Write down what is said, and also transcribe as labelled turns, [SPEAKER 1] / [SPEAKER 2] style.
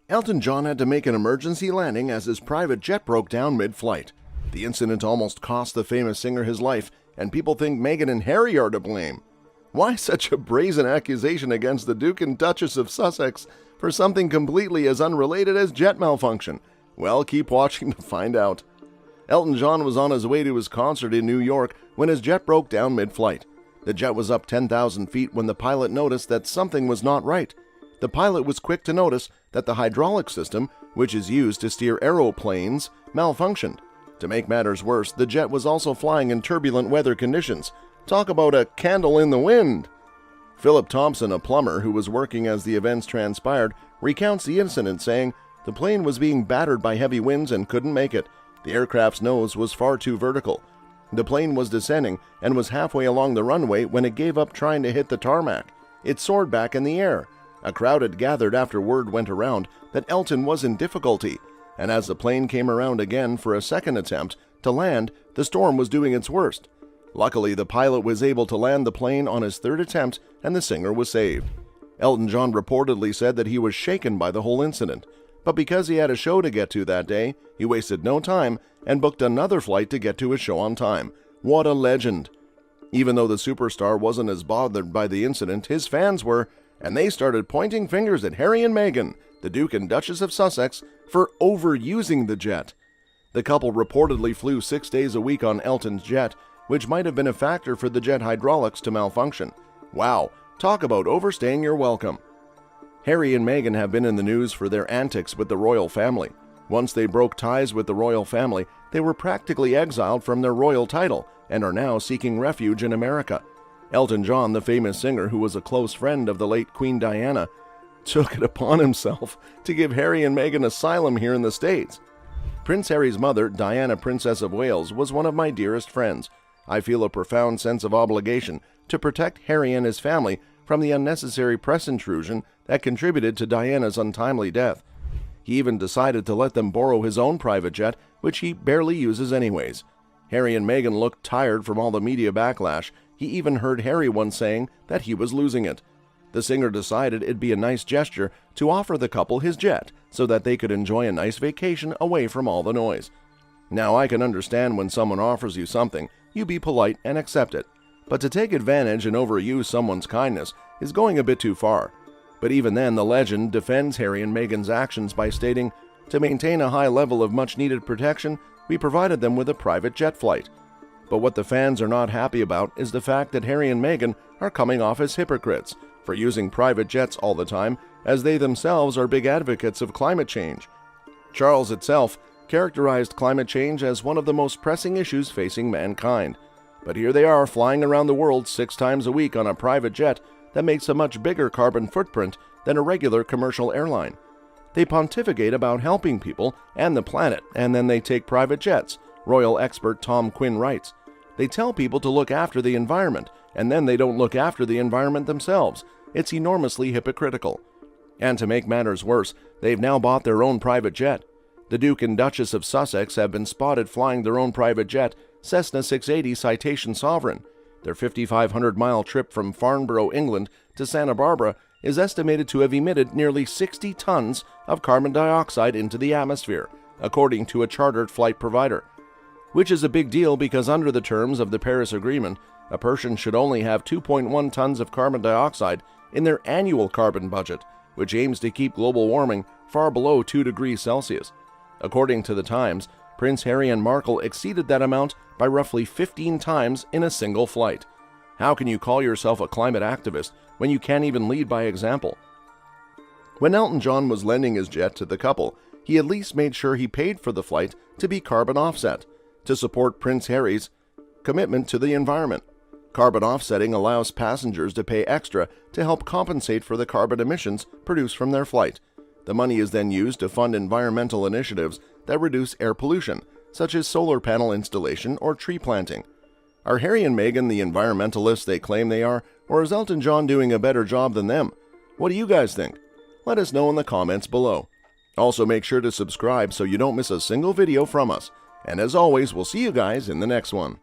[SPEAKER 1] Elton John had to make an emergency landing as his private jet broke down mid-flight. The incident almost cost the famous singer his life, and people think Meghan and Harry are to blame. Why such a brazen accusation against the Duke and Duchess of Sussex for something completely as unrelated as jet malfunction? Well, keep watching to find out. Elton John was on his way to his concert in New York when his jet broke down mid-flight. The jet was up 10,000 feet when the pilot noticed that something was not right. The pilot was quick to notice that the hydraulic system, which is used to steer aeroplanes, malfunctioned. To make matters worse, the jet was also flying in turbulent weather conditions. Talk about a candle in the wind! Phillip, a plumber who was working as the events transpired, recounts the incident, saying, "The plane was being battered by heavy winds and couldn't make it. The aircraft's nose was far too vertical. The plane was descending and was halfway along the runway when it gave up trying to hit the tarmac. It soared back in the air. A crowd had gathered after word went around that Elton was in difficulty, and as the plane came around again for a second attempt to land, the storm was doing its worst. Luckily, the pilot was able to land the plane on his third attempt and the singer was saved." Elton John reportedly said that he was shaken by the whole incident, but because he had a show to get to that day, he wasted no time and booked another flight to get to his show on time. What a legend! Even though the superstar wasn't as bothered by the incident, his fans were, and they started pointing fingers at Harry and Meghan, the Duke and Duchess of Sussex, for overusing the jet. The couple reportedly flew 6 days a week on Elton's jet, which might have been a factor for the jet hydraulics to malfunction. Wow, talk about overstaying your welcome. Harry and Meghan have been in the news for their antics with the royal family. Once they broke ties with the royal family, they were practically exiled from their royal title and are now seeking refuge in America. Elton John, the famous singer who was a close friend of the late Queen Diana, took it upon himself to give Harry and Meghan asylum here in the States. "Prince Harry's mother, Diana, Princess of Wales, was one of my dearest friends. I feel a profound sense of obligation to protect Harry and his family from the unnecessary press intrusion that contributed to Diana's untimely death. He even decided to let them borrow his own private jet, which he barely uses anyways. Harry and Meghan looked tired from all the media backlash. He even heard Harry once saying that he was losing it. The singer decided it'd be a nice gesture to offer the couple his jet so that they could enjoy a nice vacation away from all the noise. Now, I can understand when someone offers you something, you be polite and accept it. But to take advantage and overuse someone's kindness is going a bit too far." But even then, the legend defends Harry and Meghan's actions by stating, "To maintain a high level of much-needed protection, we provided them with a private jet flight." But what the fans are not happy about is the fact that Harry and Meghan are coming off as hypocrites for using private jets all the time, as they themselves are big advocates of climate change. Charles itself characterized climate change as one of the most pressing issues facing mankind. But here they are flying around the world 6 times a week on a private jet that makes a much bigger carbon footprint than a regular commercial airline. They pontificate about helping people and the planet, and then they take private jets, royal expert Tom Quinn writes. They tell people to look after the environment, and then they don't look after the environment themselves. It's enormously hypocritical. And to make matters worse, they've now bought their own private jet. The Duke and Duchess of Sussex have been spotted flying their own private jet, Cessna 680 Citation Sovereign. Their 5,500-mile trip from Farnborough, England to Santa Barbara is estimated to have emitted nearly 60 tons of carbon dioxide into the atmosphere, according to a chartered flight provider. Which is a big deal because under the terms of the Paris Agreement, a person should only have 2.1 tons of carbon dioxide in their annual carbon budget, which aims to keep global warming far below 2 degrees Celsius. According to the Times, Prince Harry and Markle exceeded that amount by roughly 15 times in a single flight. How can you call yourself a climate activist when you can't even lead by example? When Elton John was lending his jet to the couple, he at least made sure he paid for the flight to be carbon offset, to support Prince Harry's commitment to the environment. Carbon offsetting allows passengers to pay extra to help compensate for the carbon emissions produced from their flight. The money is then used to fund environmental initiatives that reduce air pollution, such as solar panel installation or tree planting. Are Harry and Meghan the environmentalists they claim they are, or is Elton John doing a better job than them? What do you guys think? Let us know in the comments below. Also, make sure to subscribe so you don't miss a single video from us. And as always, we'll see you guys in the next one.